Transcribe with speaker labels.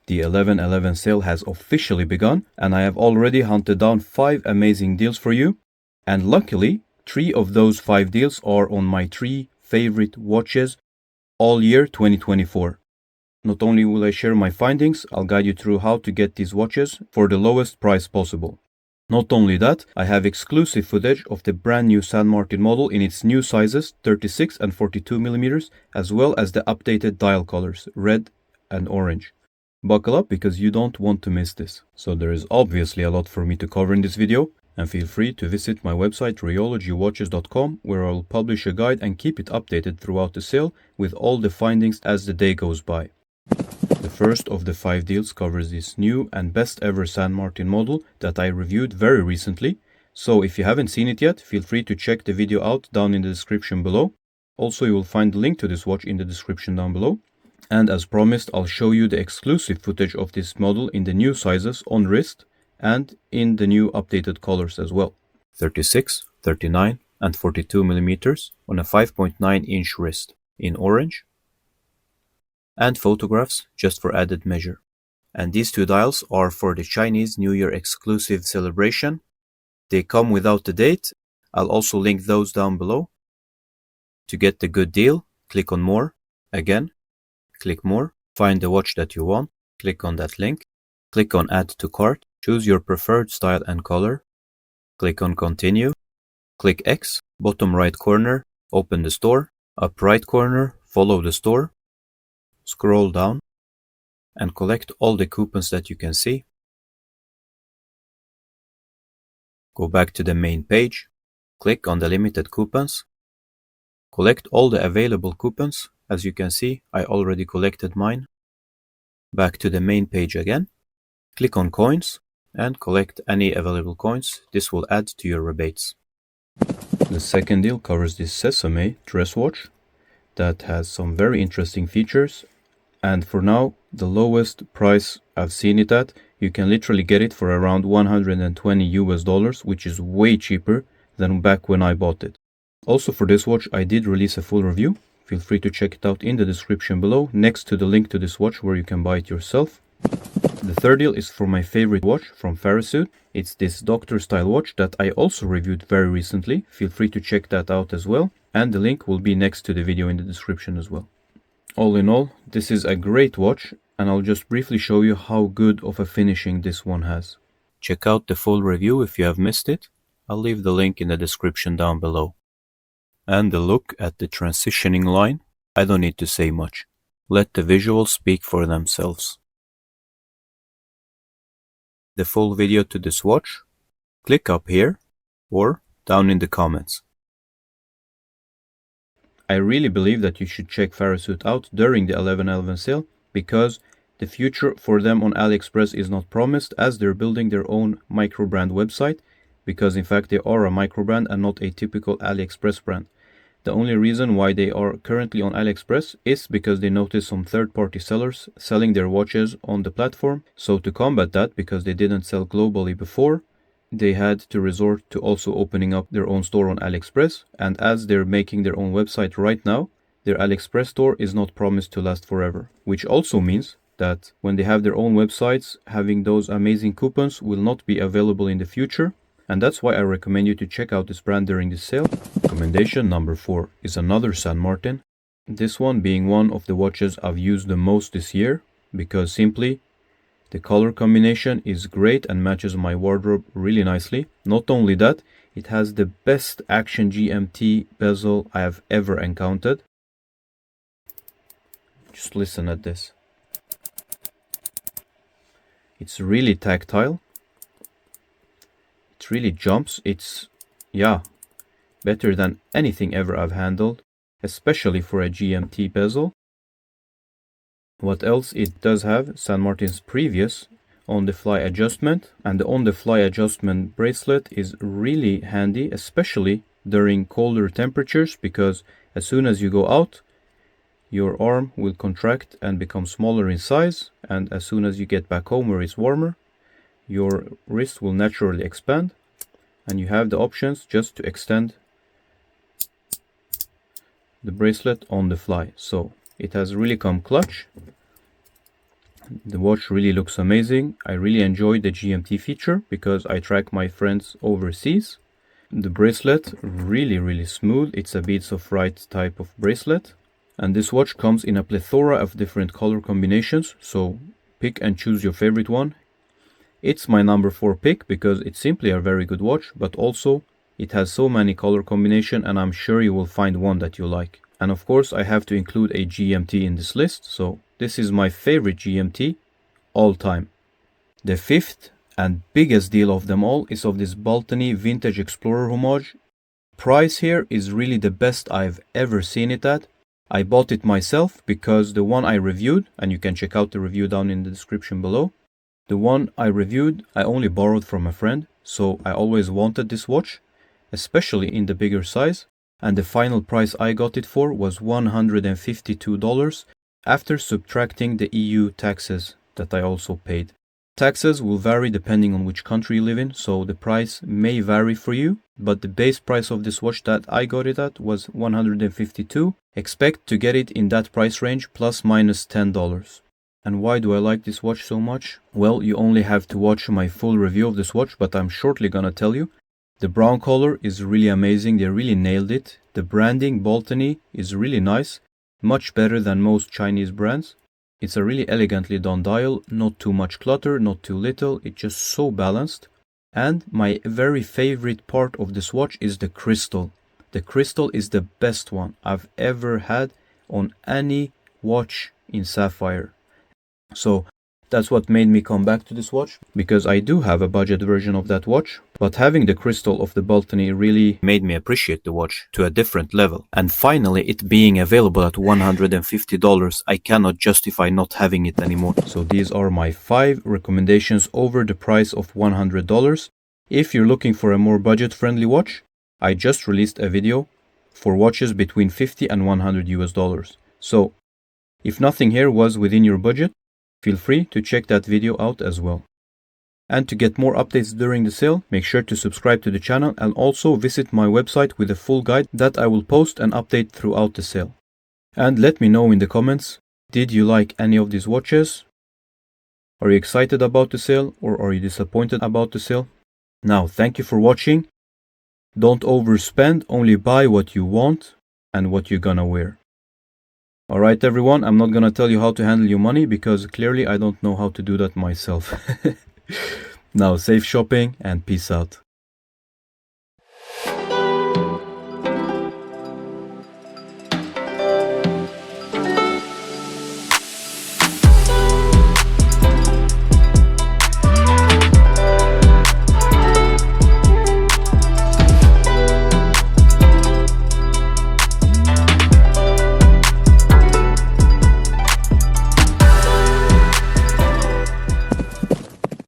Speaker 1: The 11/11 sale has officially begun, and I have already hunted down 5 amazing deals for you. And luckily, 3 of those 5 deals are on my 3 favorite watches all year 2024. Not only will I share my findings, I'll guide you through how to get these watches for the lowest price possible. Not only that, I have exclusive footage of the brand new San Martin model in its new sizes 36 and 42mm, as well as the updated dial colors, red and orange. Buckle up because you don't want to miss this. So there is obviously a lot for me to cover in this video, and feel free to visit my website RIOLOGYWatches.com, where I will publish a guide and keep it updated throughout the sale with all the findings as the day goes by. The first of the 5 deals covers this new and best ever San Martin model that I reviewed very recently, so if you haven't seen it yet, feel free to check the video out down in the description below. Also, you will find the link to this watch in the description down below. And as promised, I'll show you the exclusive footage of this model in the new sizes on wrist and in the new updated colors as well. 36, 39 and 42mm on a 5.9-inch wrist in orange, and photographs just for added measure. And these 2 dials are for the Chinese New Year exclusive celebration. They come without the date. I'll also link those down below. To get the good deal, click on More. Again, click More. Find the watch that you want. Click on that link. Click on Add to Cart. Choose your preferred style and color. Click on Continue. Click X, bottom right corner, open the store. Up right corner, follow the store. Scroll down and collect all the coupons that you can see. Go back to the main page, click on the limited coupons, collect all the available coupons. As you can see, I already collected mine. Back to the main page again, click on coins and collect any available coins. This will add to your rebates. The second deal covers this Sesame dress watch that has some very interesting features. And for now, the lowest price I've seen it at, you can literally get it for around $120 US, which is way cheaper than back when I bought it. Also for this watch, I did release a full review. Feel free to check it out in the description below, next to the link to this watch where you can buy it yourself. The third deal is for my favorite watch from Farasuit. It's this doctor style watch that I also reviewed very recently. Feel free to check that out as well. And the link will be next to the video in the description as well. All in all, this is a great watch, and I'll just briefly show you how good of a finishing this one has. Check out the full review if you have missed it. I'll leave the link in the description down below. And the look at the transitioning line, I don't need to say much. Let the visuals speak for themselves. The full video to this watch, click up here or down in the comments. I really believe that you should check Farasuit out during the 11/11 sale, because the future for them on Aliexpress is not promised, as they're building their own microbrand website, because in fact they are a microbrand and not a typical Aliexpress brand. The only reason why they are currently on Aliexpress is because they noticed some third-party sellers selling their watches on the platform. So to combat that, because they didn't sell globally before, they had to resort to also opening up their own store on Aliexpress, and as they're making their own website right now, their Aliexpress store is not promised to last forever, which also means that when they have their own websites, having those amazing coupons will not be available in the future, and that's why I recommend you to check out this brand during this sale. Recommendation number 4 is another San Martin, this one being one of the watches I've used the most this year, because simply the color combination is great and matches my wardrobe really nicely. Not only that, it has the best action GMT bezel I have ever encountered. Just listen at this. It's really tactile. It really jumps. It's, yeah, better than anything ever I've handled, especially for a GMT bezel. What else? It does have San Martin's previous on-the-fly adjustment, and the on-the-fly adjustment bracelet is really handy, especially during colder temperatures, because as soon as you go out, your arm will contract and become smaller in size, and as soon as you get back home where it's warmer, your wrist will naturally expand, and you have the options just to extend the bracelet on the fly. So it has really come clutch. The watch really looks amazing. I really enjoy the GMT feature because I track my friends overseas. The bracelet, really smooth. It's a beads of right type of bracelet. And this watch comes in a plethora of different color combinations, so pick and choose your favorite one. It's my number 4 pick because it's simply a very good watch, but also it has so many color combination, and I'm sure you will find one that you like. And of course I have to include a GMT in this list, so this is my favorite GMT all time. The fifth and biggest deal of them all is of this Baltony Vintage Explorer homage. Price here is really the best I've ever seen it at. I bought it myself because the one I reviewed, and you can check out the review down in the description below. The one I reviewed, I only borrowed from a friend, so I always wanted this watch, especially in the bigger size, and the final price I got it for was $152 after subtracting the EU taxes that I also paid. Taxes will vary depending on which country you live in, so the price may vary for you, but the base price of this watch that I got it at was $152. Expect to get it in that price range plus minus $10. And why do I like this watch so much? Well, you only have to watch my full review of this watch, but I'm shortly gonna tell you. The brown color is really amazing, they really nailed it. The branding, Baltony, is really nice, much better than most Chinese brands. It's a really elegantly done dial, not too much clutter, not too little, it's just so balanced. And my very favorite part of this watch is the crystal. The crystal is the best one I've ever had on any watch in sapphire. So that's what made me come back to this watch, because I do have a budget version of that watch, but having the crystal of the Baltony really made me appreciate the watch to a different level. And finally, it being available at $150, I cannot justify not having it anymore. So these are my 5 recommendations over the price of $100. If you're looking for a more budget-friendly watch, I just released a video for watches between $50 and $100. So if nothing here was within your budget, feel free to check that video out as well. And to get more updates during the sale, make sure to subscribe to the channel and also visit my website with a full guide that I will post and update throughout the sale. And let me know in the comments, did you like any of these watches? Are you excited about the sale or are you disappointed about the sale? Now, thank you for watching. Don't overspend, only buy what you want and what you're gonna wear. Alright everyone, I'm not gonna tell you how to handle your money because clearly I don't know how to do that myself. Now, safe shopping and peace out.